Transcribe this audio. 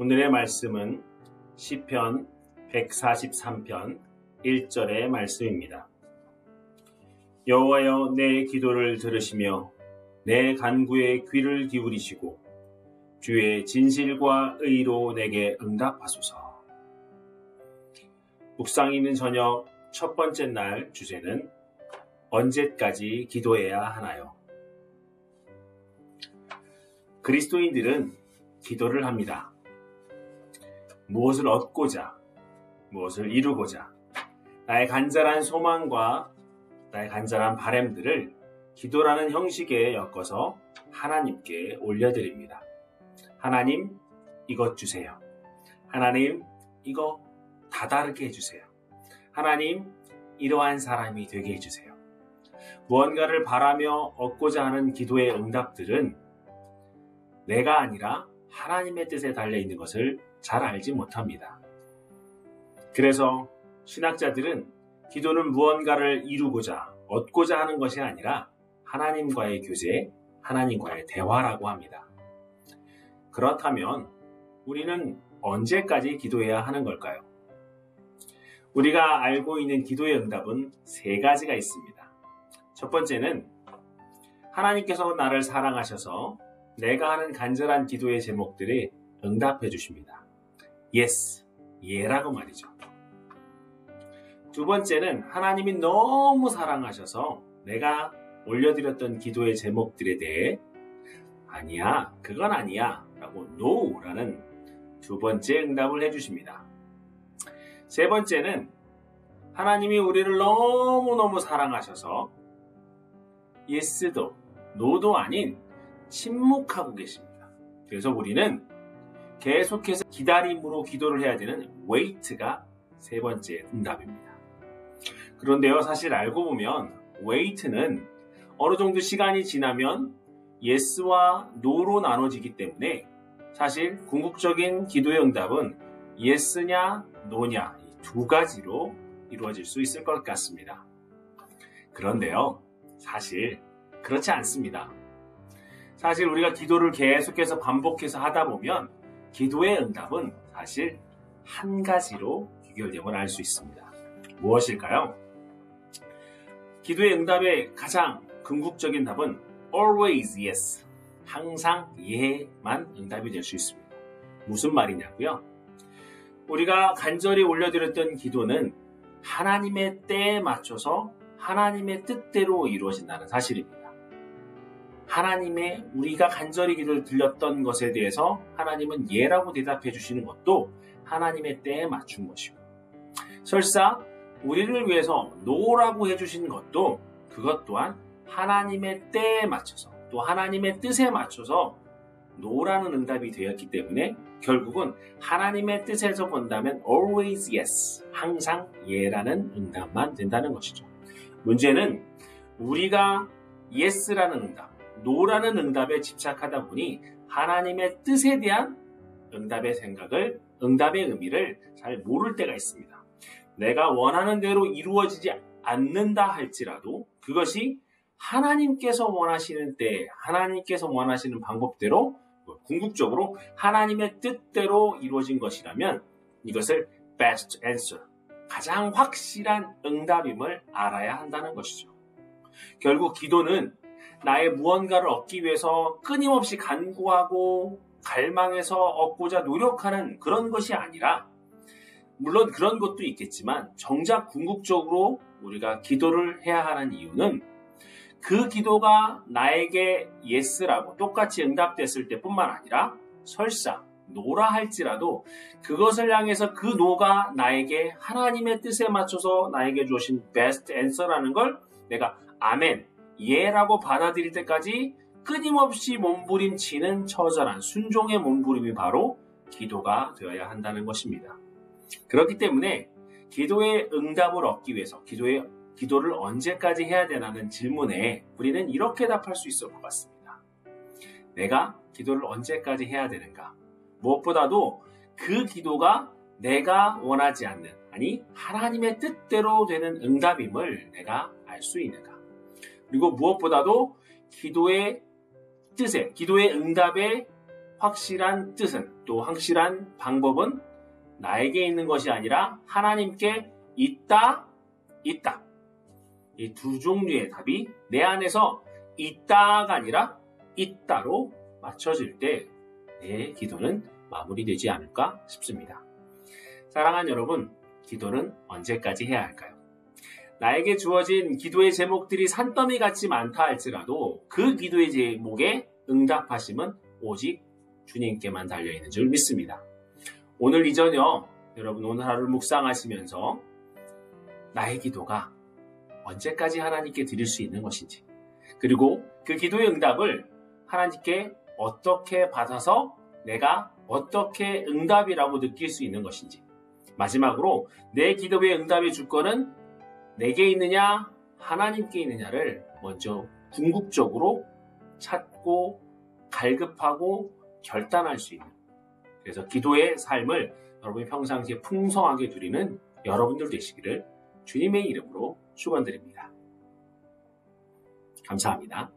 오늘의 말씀은 시편 143편 1절의 말씀입니다. 여호와여, 내 기도를 들으시며 내 간구에 귀를 기울이시고 주의 진실과 의로 내게 응답하소서. 묵상 있는 저녁 첫 번째 날 주제는 언제까지 기도해야 하나요? 그리스도인들은 기도를 합니다. 무엇을 얻고자, 무엇을 이루고자, 나의 간절한 소망과 나의 간절한 바람들을 기도라는 형식에 엮어서 하나님께 올려드립니다. 하나님, 이것 주세요. 하나님, 이거 다다르게 해주세요. 하나님, 이러한 사람이 되게 해주세요. 무언가를 바라며 얻고자 하는 기도의 응답들은 내가 아니라 하나님의 뜻에 달려있는 것을 잘 알지 못합니다. 그래서 신학자들은 기도는 무언가를 이루고자, 얻고자 하는 것이 아니라 하나님과의 교제, 하나님과의 대화라고 합니다. 그렇다면 우리는 언제까지 기도해야 하는 걸까요? 우리가 알고 있는 기도의 응답은 세 가지가 있습니다. 첫 번째는 하나님께서 나를 사랑하셔서 내가 하는 간절한 기도의 제목들에 응답해 주십니다. Yes, 예라고 말이죠. 두 번째는 하나님이 너무 사랑하셔서 내가 올려드렸던 기도의 제목들에 대해 아니야, 그건 아니야 라고 No라는 두 번째 응답을 해주십니다. 세 번째는 하나님이 우리를 너무너무 사랑하셔서 Yes도 No도 아닌 침묵하고 계십니다. 그래서 우리는 계속해서 기다림으로 기도를 해야 되는 wait가 세 번째 응답입니다. 그런데요, 사실 알고 보면 wait는 어느 정도 시간이 지나면 yes와 no로 나눠지기 때문에 사실 궁극적인 기도의 응답은 yes냐 no냐 이 두 가지로 이루어질 수 있을 것 같습니다. 그런데요, 사실 그렇지 않습니다. 사실 우리가 기도를 계속해서 반복해서 하다 보면 기도의 응답은 사실 한 가지로 귀결됨을 알 수 있습니다. 무엇일까요? 기도의 응답의 가장 궁극적인 답은 always yes, 항상 예만 응답이 될 수 있습니다. 무슨 말이냐고요? 우리가 간절히 올려드렸던 기도는 하나님의 때에 맞춰서 하나님의 뜻대로 이루어진다는 사실입니다. 하나님의 우리가 간절히 기도를 드렸던 것에 대해서 하나님은 예라고 대답해 주시는 것도 하나님의 때에 맞춘 것이고, 설사 우리를 위해서 노라고 해주신 것도 그것 또한 하나님의 때에 맞춰서 또 하나님의 뜻에 맞춰서 노라는 응답이 되었기 때문에 결국은 하나님의 뜻에서 본다면 always yes, 항상 예라는 응답만 된다는 것이죠. 문제는 우리가 yes라는 응답, 노라는 응답에 집착하다 보니 하나님의 뜻에 대한 응답의 생각을, 응답의 의미를 잘 모를 때가 있습니다. 내가 원하는 대로 이루어지지 않는다 할지라도 그것이 하나님께서 원하시는 때, 하나님께서 원하시는 방법대로 궁극적으로 하나님의 뜻대로 이루어진 것이라면 이것을 best answer, 가장 확실한 응답임을 알아야 한다는 것이죠. 결국 기도는 나의 무언가를 얻기 위해서 끊임없이 간구하고 갈망해서 얻고자 노력하는 그런 것이 아니라, 물론 그런 것도 있겠지만 정작 궁극적으로 우리가 기도를 해야 하는 이유는 그 기도가 나에게 yes라고 똑같이 응답됐을 때뿐만 아니라 설사 노라 할지라도 그것을 향해서 그 노가 나에게 하나님의 뜻에 맞춰서 나에게 주신 best answer라는 걸 내가 아멘, 예라고 받아들일 때까지 끊임없이 몸부림치는 처절한 순종의 몸부림이 바로 기도가 되어야 한다는 것입니다. 그렇기 때문에 기도의 응답을 얻기 위해서 기도를 언제까지 해야 되나는 질문에 우리는 이렇게 답할 수 있을 것 같습니다. 내가 기도를 언제까지 해야 되는가? 무엇보다도 그 기도가 내가 원하지 않는, 아니 하나님의 뜻대로 되는 응답임을 내가 알 수 있는가? 그리고 무엇보다도 기도의 뜻에, 기도의 응답에 확실한 뜻은, 또 확실한 방법은 나에게 있는 것이 아니라 하나님께 있다. 이 두 종류의 답이 내 안에서 있다가 아니라 있다로 맞춰질 때 내 기도는 마무리되지 않을까 싶습니다. 사랑하는 여러분, 기도는 언제까지 해야 할까요? 나에게 주어진 기도의 제목들이 산더미 같이 많다 할지라도 그 기도의 제목에 응답하심은 오직 주님께만 달려있는 줄 믿습니다. 오늘 이 저녁 여러분 오늘 하루를 묵상하시면서 나의 기도가 언제까지 하나님께 드릴 수 있는 것인지, 그리고 그 기도의 응답을 하나님께 어떻게 받아서 내가 어떻게 응답이라고 느낄 수 있는 것인지, 마지막으로 내 기도의 응답의 주권은 내게 있느냐 하나님께 있느냐를 먼저 궁극적으로 찾고 갈급하고 결단할 수 있는, 그래서 기도의 삶을 여러분이 평상시에 풍성하게 누리는 여러분들 되시기를 주님의 이름으로 축원드립니다. 감사합니다.